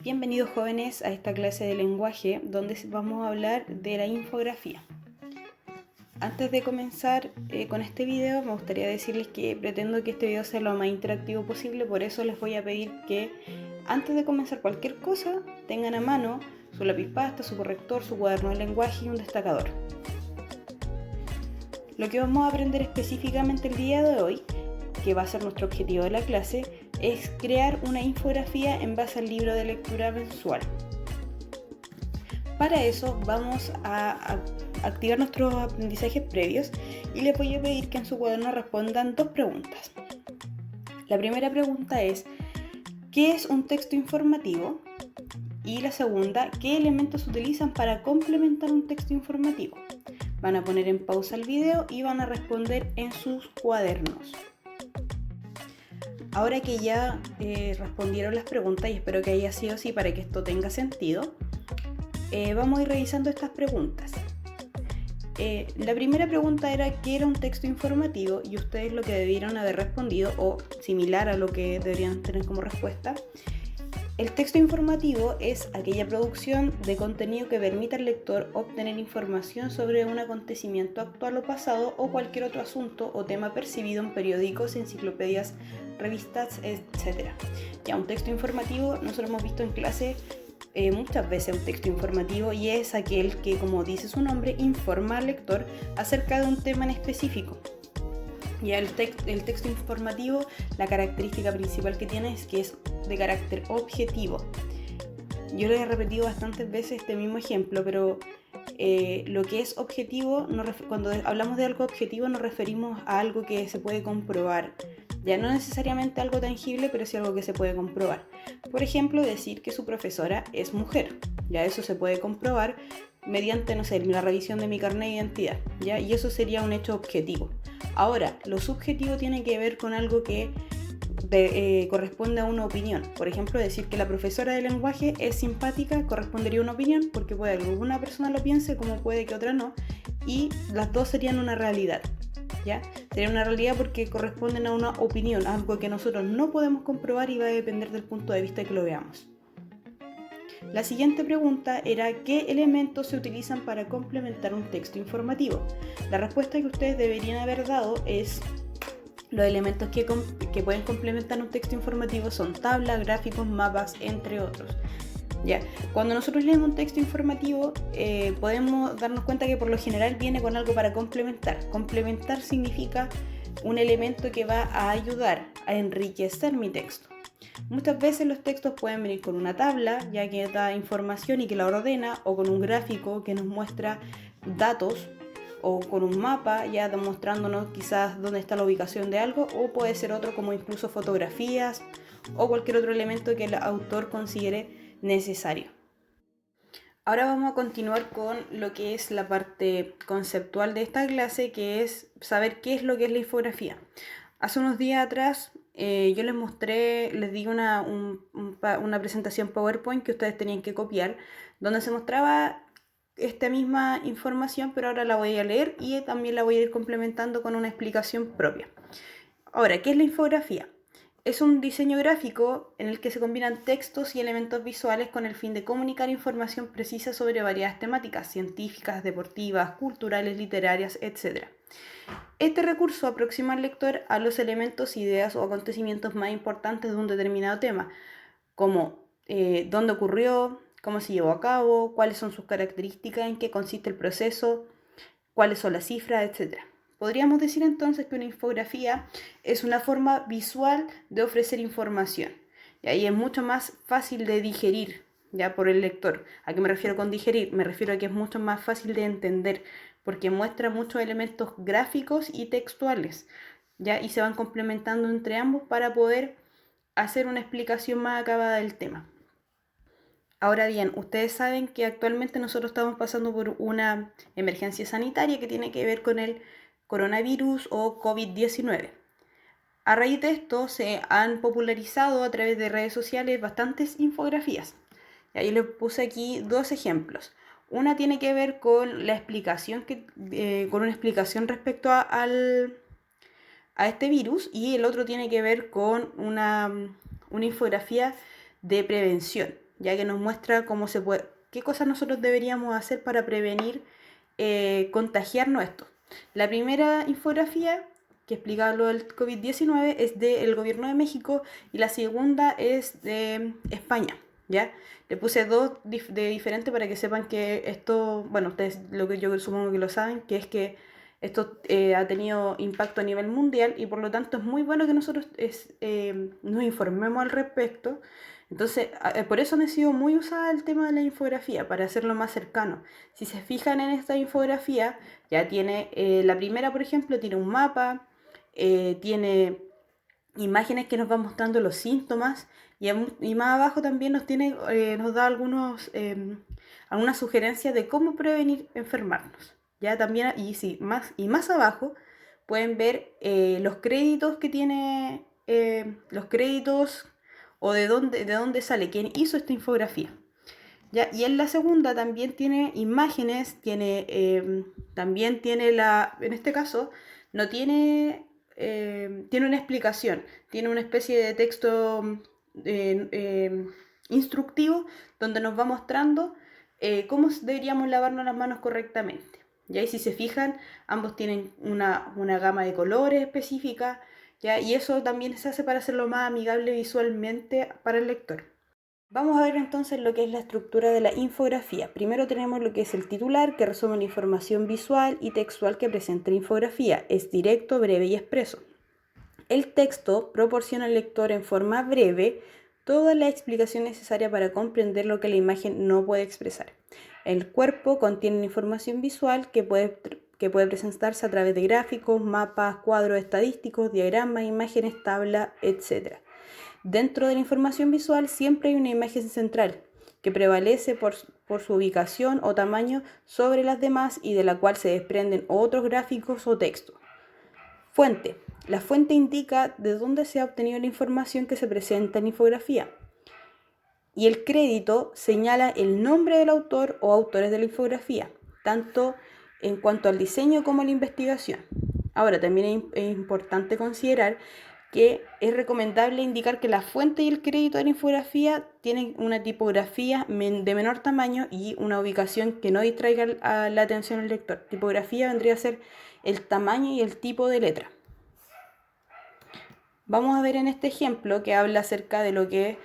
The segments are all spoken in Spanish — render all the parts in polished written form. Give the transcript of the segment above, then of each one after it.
Bienvenidos jóvenes a esta clase de lenguaje donde vamos a hablar de la infografía. Antes de comenzar con este video me gustaría decirles que pretendo que este video sea lo más interactivo posible, por eso les voy a pedir que antes de comenzar cualquier cosa tengan a mano su lápiz pasta, su corrector, su cuaderno de lenguaje y un destacador. Lo que vamos a aprender específicamente el día de hoy, que va a ser nuestro objetivo de la clase, es crear una infografía en base al libro de lectura mensual. Para eso vamos a activar nuestros aprendizajes previos y les voy a pedir que en su cuaderno respondan dos preguntas. La primera pregunta es: ¿qué es un texto informativo? Y la segunda: ¿qué elementos se utilizan para complementar un texto informativo? Van a poner en pausa el video y van a responder en sus cuadernos. Ahora que ya respondieron las preguntas, y espero que haya sido así para que esto tenga sentido, vamos a ir revisando estas preguntas. La primera pregunta era ¿qué era un texto informativo? Y ustedes lo que debieron haber respondido, o similar a lo que deberían tener como respuesta: el texto informativo es aquella producción de contenido que permita al lector obtener información sobre un acontecimiento actual o pasado o cualquier otro asunto o tema percibido en periódicos, enciclopedias, revistas, etc. Ya, un texto informativo nosotros hemos visto en clase muchas veces un texto informativo, y es aquel que, como dice su nombre, informa al lector acerca de un tema en específico. Ya el texto informativo, la característica principal que tiene es que es de carácter objetivo. Yo les he repetido bastantes veces este mismo ejemplo, pero lo que es objetivo, cuando hablamos de algo objetivo nos referimos a algo que se puede comprobar. Ya no necesariamente algo tangible, pero sí algo que se puede comprobar. Por ejemplo, decir que su profesora es mujer. Ya eso se puede comprobar mediante, no sé, la revisión de mi carnet de identidad, ¿ya? Y eso sería un hecho objetivo. Ahora, lo subjetivo tiene que ver con algo que corresponde a una opinión. Por ejemplo, decir que la profesora de lenguaje es simpática correspondería a una opinión, porque puede que una persona lo piense como puede que otra no, y las dos serían una realidad. ¿Ya? Sería una realidad porque corresponden a una opinión, algo que nosotros no podemos comprobar y va a depender del punto de vista que lo veamos. La siguiente pregunta era ¿qué elementos se utilizan para complementar un texto informativo? La respuesta que ustedes deberían haber dado es: los elementos que pueden complementar un texto informativo son tablas, gráficos, mapas, entre otros. Ya, cuando nosotros leemos un texto informativo podemos darnos cuenta que por lo general viene con algo para complementar. Complementar significa un elemento que va a ayudar a enriquecer mi texto. Muchas veces los textos pueden venir con una tabla, ya que da información y que la ordena, o con un gráfico que nos muestra datos, o con un mapa ya demostrándonos quizás dónde está la ubicación de algo, o puede ser otro como incluso fotografías o cualquier otro elemento que el autor considere necesario. Ahora vamos a continuar con lo que es la parte conceptual de esta clase, que es saber qué es lo que es la infografía. Hace unos días atrás yo les mostré, les di una presentación PowerPoint que ustedes tenían que copiar, donde se mostraba esta misma información, pero ahora la voy a leer y también la voy a ir complementando con una explicación propia. Ahora, ¿qué es la infografía? Es un diseño gráfico en el que se combinan textos y elementos visuales con el fin de comunicar información precisa sobre variadas temáticas científicas, deportivas, culturales, literarias, etc. Este recurso aproxima al lector a los elementos, ideas o acontecimientos más importantes de un determinado tema, como dónde ocurrió, cómo se llevó a cabo, cuáles son sus características, en qué consiste el proceso, cuáles son las cifras, etc. Podríamos decir entonces que una infografía es una forma visual de ofrecer información, y ahí es mucho más fácil de digerir ya por el lector. ¿A qué me refiero con digerir? Me refiero a que es mucho más fácil de entender, porque muestra muchos elementos gráficos y textuales, ¿ya? Y se van complementando entre ambos para poder hacer una explicación más acabada del tema. Ahora bien, ustedes saben que actualmente nosotros estamos pasando por una emergencia sanitaria que tiene que ver con el coronavirus o COVID-19. A raíz de esto se han popularizado a través de redes sociales bastantes infografías. Y ahí les puse aquí dos ejemplos. Una tiene que ver con la explicación con una explicación respecto a este virus, y el otro tiene que ver con una infografía de prevención. ya que nos muestra qué cosas nosotros deberíamos hacer para prevenir contagiarnos esto. La primera infografía que explica lo del COVID-19 es del gobierno de México y la segunda es de España, ¿ya? Le puse dos de diferentes para que sepan que esto, bueno, ustedes lo que yo supongo que lo saben, que es que esto ha tenido impacto a nivel mundial y por lo tanto es muy bueno que nosotros nos informemos al respecto. Entonces, por eso ha sido muy usada el tema de la infografía, para hacerlo más cercano. Si se fijan en esta infografía, ya tiene, la primera, por ejemplo, tiene un mapa, tiene imágenes que nos van mostrando los síntomas y más abajo también nos da algunas sugerencias de cómo prevenir enfermarnos. Ya también, y más abajo pueden ver los créditos que tiene, los créditos o de dónde sale, quién hizo esta infografía. ¿Ya? Y en la segunda también tiene imágenes, también tiene en este caso, no tiene, tiene una explicación, tiene una especie de texto instructivo donde nos va mostrando cómo deberíamos lavarnos las manos correctamente. ¿Ya? Y si se fijan, ambos tienen una gama de colores específica, ¿ya? Y eso también se hace para hacerlo más amigable visualmente para el lector. Vamos a ver entonces lo que es la estructura de la infografía. Primero tenemos lo que es el titular, que resume la información visual y textual que presenta la infografía. Es directo, breve y expreso. El texto proporciona al lector en forma breve toda la explicación necesaria para comprender lo que la imagen no puede expresar. El cuerpo contiene información visual que puede presentarse a través de gráficos, mapas, cuadros estadísticos, diagramas, imágenes, tablas, etc. Dentro de la información visual siempre hay una imagen central que prevalece por su ubicación o tamaño sobre las demás y de la cual se desprenden otros gráficos o textos. Fuente. La fuente indica de dónde se ha obtenido la información que se presenta en la infografía. Y el crédito señala el nombre del autor o autores de la infografía, tanto en cuanto al diseño como a la investigación. Ahora, también es importante considerar que es recomendable indicar que la fuente y el crédito de la infografía tienen una tipografía de menor tamaño y una ubicación que no distraiga la atención del lector. Tipografía vendría a ser el tamaño y el tipo de letra. Vamos a ver en este ejemplo que habla acerca de lo que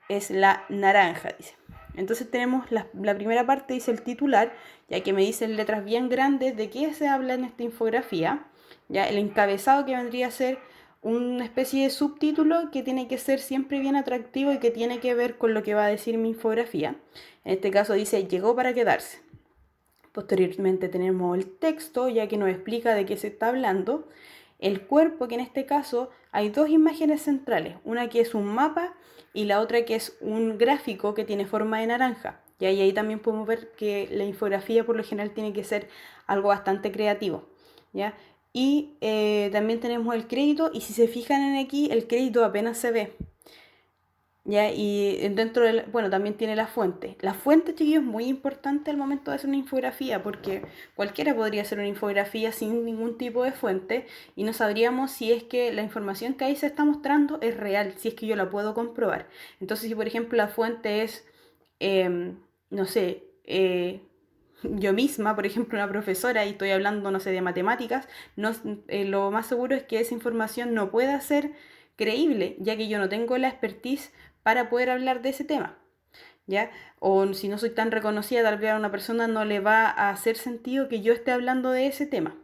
es la naranja, dice. Entonces tenemos la primera parte, dice el titular, ya que me dicen letras bien grandes de qué se habla en esta infografía. Ya el encabezado, que vendría a ser una especie de subtítulo que tiene que ser siempre bien atractivo y que tiene que ver con lo que va a decir mi infografía. En este caso dice, llegó para quedarse. Posteriormente tenemos el texto, ya que nos explica de qué se está hablando. El cuerpo, que en este caso hay dos imágenes centrales, una que es un mapa y la otra que es un gráfico que tiene forma de naranja. Y ahí también podemos ver que la infografía por lo general tiene que ser algo bastante creativo, ¿ya? Y también tenemos el crédito, y si se fijan en aquí, el crédito apenas se ve, ¿ya? Y dentro bueno, también tiene la fuente. La fuente, chiquillos, es muy importante al momento de hacer una infografía, porque cualquiera podría hacer una infografía sin ningún tipo de fuente y no sabríamos si es que la información que ahí se está mostrando es real, si es que yo la puedo comprobar. Entonces, si por ejemplo la fuente es, no sé, yo misma, por ejemplo, una profesora, y estoy hablando, no sé, de matemáticas, lo más seguro es que esa información no pueda ser creíble, ya que yo no tengo la expertise para poder hablar de ese tema, ¿ya? O si no soy tan reconocida, tal vez a una persona no le va a hacer sentido que yo esté hablando de ese tema.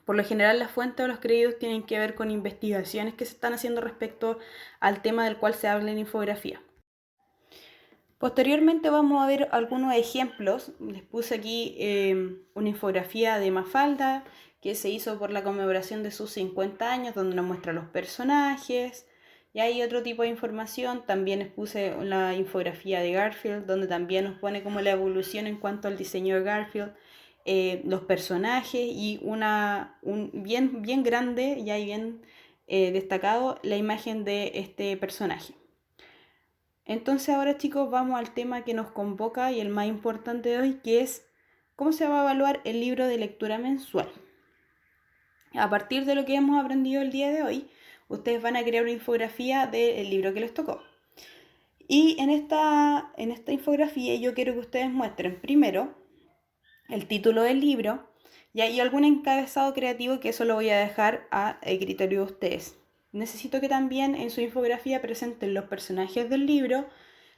Por lo general, las fuentes o los créditos tienen que ver con investigaciones que se están haciendo respecto al tema del cual se habla en infografía. Posteriormente vamos a ver algunos ejemplos. Les puse aquí una infografía de Mafalda que se hizo por la conmemoración de sus 50 años, donde nos muestra los personajes. Y hay otro tipo de información. También les puse la infografía de Garfield, donde también nos pone como la evolución en cuanto al diseño de Garfield, los personajes y bien grande y ahí bien destacado la imagen de este personaje. Entonces ahora, chicos, vamos al tema que nos convoca y el más importante de hoy, que es cómo se va a evaluar el libro de lectura mensual. A partir de lo que hemos aprendido el día de hoy, ustedes van a crear una infografía del libro que les tocó. Y en esta infografía yo quiero que ustedes muestren primero el título del libro y algún encabezado creativo, que eso lo voy a dejar a criterio de ustedes. Necesito que también en su infografía presenten los personajes del libro,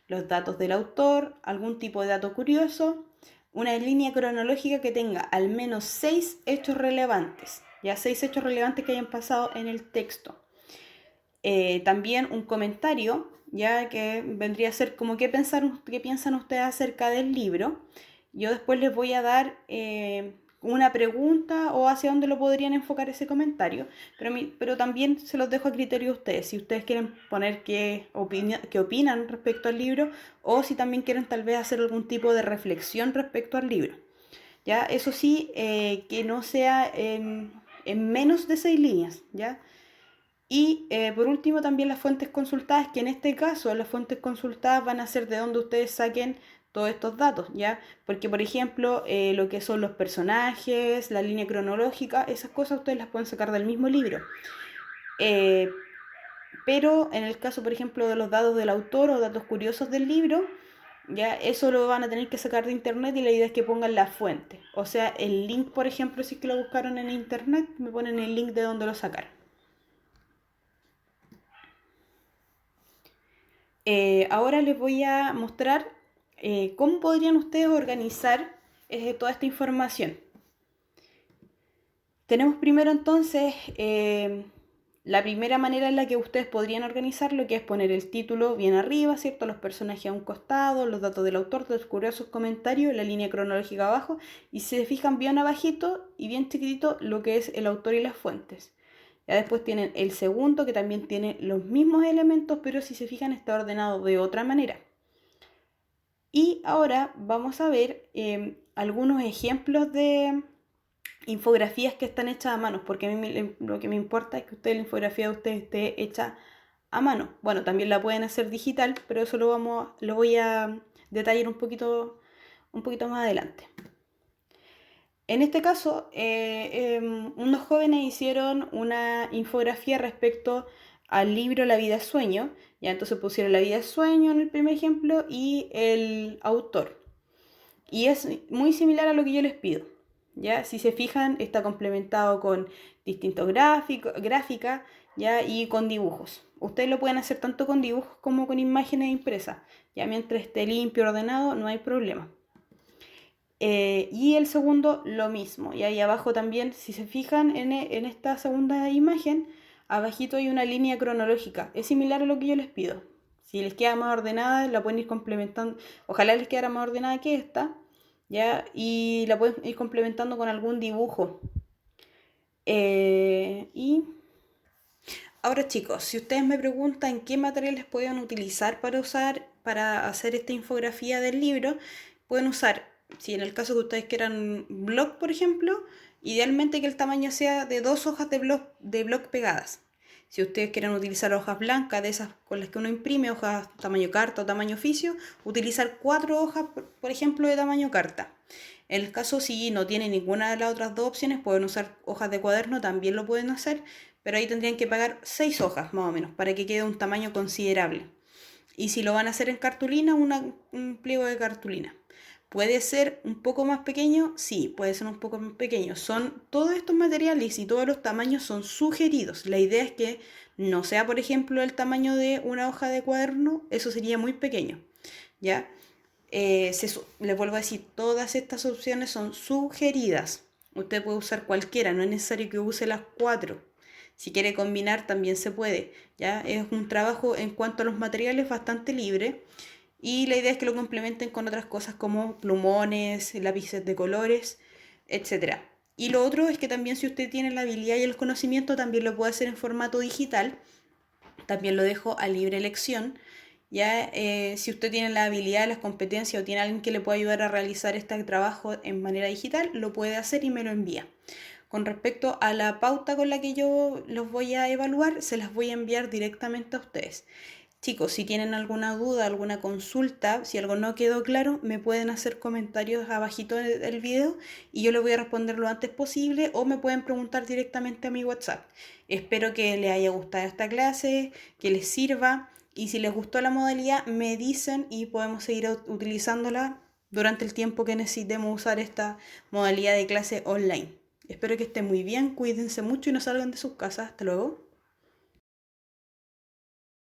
los datos del autor, algún tipo de dato curioso, una línea cronológica que tenga al menos 6 hechos relevantes, 6 hechos relevantes que hayan pasado en el texto. También un comentario, ya que vendría a ser como qué piensan ustedes acerca del libro. Yo después les voy a dar una pregunta o hacia dónde lo podrían enfocar ese comentario, pero también se los dejo a criterio de ustedes, si ustedes quieren poner qué opinan respecto al libro, o si también quieren tal vez hacer algún tipo de reflexión respecto al libro. ¿Ya? Eso sí, que no sea en menos de 6 líneas, ¿ya? Y por último también las fuentes consultadas, que en este caso las fuentes consultadas van a ser de donde ustedes saquen todos estos datos, ¿ya? Porque por ejemplo lo que son los personajes, la línea cronológica, esas cosas ustedes las pueden sacar del mismo libro. Pero en el caso por ejemplo de los datos del autor o datos curiosos del libro, ya eso lo van a tener que sacar de internet, y la idea es que pongan la fuente. O sea, el link, por ejemplo, si es que lo buscaron en internet, me ponen el link de donde lo sacaron. Ahora les voy a mostrar cómo podrían ustedes organizar toda esta información. Tenemos primero entonces la primera manera en la que ustedes podrían organizarlo, que es poner el título bien arriba, ¿cierto? Los personajes a un costado, los datos del autor, los curiosos comentarios, la línea cronológica abajo, y si se fijan bien abajito y bien chiquitito lo que es el autor y las fuentes. Ya después tienen el segundo, que también tiene los mismos elementos, pero si se fijan está ordenado de otra manera. Y ahora vamos a ver algunos ejemplos de infografías que están hechas a mano, porque a mí lo que me importa es que la infografía de ustedes esté hecha a mano. Bueno, también la pueden hacer digital, pero eso lo voy a detallar un poquito más adelante. En este caso, unos jóvenes hicieron una infografía respecto al libro La vida es sueño. Ya entonces pusieron La vida es sueño en el primer ejemplo y el autor. Y es muy similar a lo que yo les pido. ¿Ya? Si se fijan, está complementado con distintos gráficas, ¿ya? Y con dibujos. Ustedes lo pueden hacer tanto con dibujos como con imágenes impresas. Ya mientras esté limpio, ordenado, no hay problema. Y el segundo lo mismo, y ahí abajo también, si se fijan en esta segunda imagen, abajito hay una línea cronológica, es similar a lo que yo les pido. Si les queda más ordenada, la pueden ir complementando, ojalá les quedara más ordenada que esta, ¿ya? Y la pueden ir complementando con algún dibujo. Y ahora chicos, si ustedes me preguntan qué materiales pueden utilizar para hacer esta infografía del libro, pueden usar, si en el caso que ustedes quieran blog, por ejemplo, idealmente que el tamaño sea de 2 hojas de blog pegadas. Si ustedes quieren utilizar hojas blancas, de esas con las que uno imprime, hojas tamaño carta o tamaño oficio, utilizar 4 hojas, por ejemplo, de tamaño carta. En el caso si no tienen ninguna de las otras dos opciones, pueden usar hojas de cuaderno, también lo pueden hacer, pero ahí tendrían que pagar 6 hojas más o menos para que quede un tamaño considerable. Y si lo van a hacer en cartulina, un pliego de cartulina. ¿Puede ser un poco más pequeño? Sí, puede ser un poco más pequeño. Todos estos materiales y todos los tamaños son sugeridos. La idea es que no sea, por ejemplo, el tamaño de una hoja de cuaderno, eso sería muy pequeño, ¿ya? Les vuelvo a decir, todas estas opciones son sugeridas. Usted puede usar cualquiera, no es necesario que use las 4. Si quiere combinar también se puede, ¿ya? Es un trabajo en cuanto a los materiales bastante libre, y la idea es que lo complementen con otras cosas como plumones, lápices de colores, etc. Y lo otro es que también si usted tiene la habilidad y el conocimiento, también lo puede hacer en formato digital. También lo dejo a libre elección. Ya, si usted tiene la habilidad, las competencias o tiene alguien que le pueda ayudar a realizar este trabajo en manera digital, lo puede hacer y me lo envía. Con respecto a la pauta con la que yo los voy a evaluar, se las voy a enviar directamente a ustedes. Chicos, si tienen alguna duda, alguna consulta, si algo no quedó claro, me pueden hacer comentarios abajito del video y yo les voy a responder lo antes posible, o me pueden preguntar directamente a mi WhatsApp. Espero que les haya gustado esta clase, que les sirva. Y si les gustó la modalidad, me dicen y podemos seguir utilizándola durante el tiempo que necesitemos usar esta modalidad de clase online. Espero que estén muy bien, cuídense mucho y no salgan de sus casas. Hasta luego.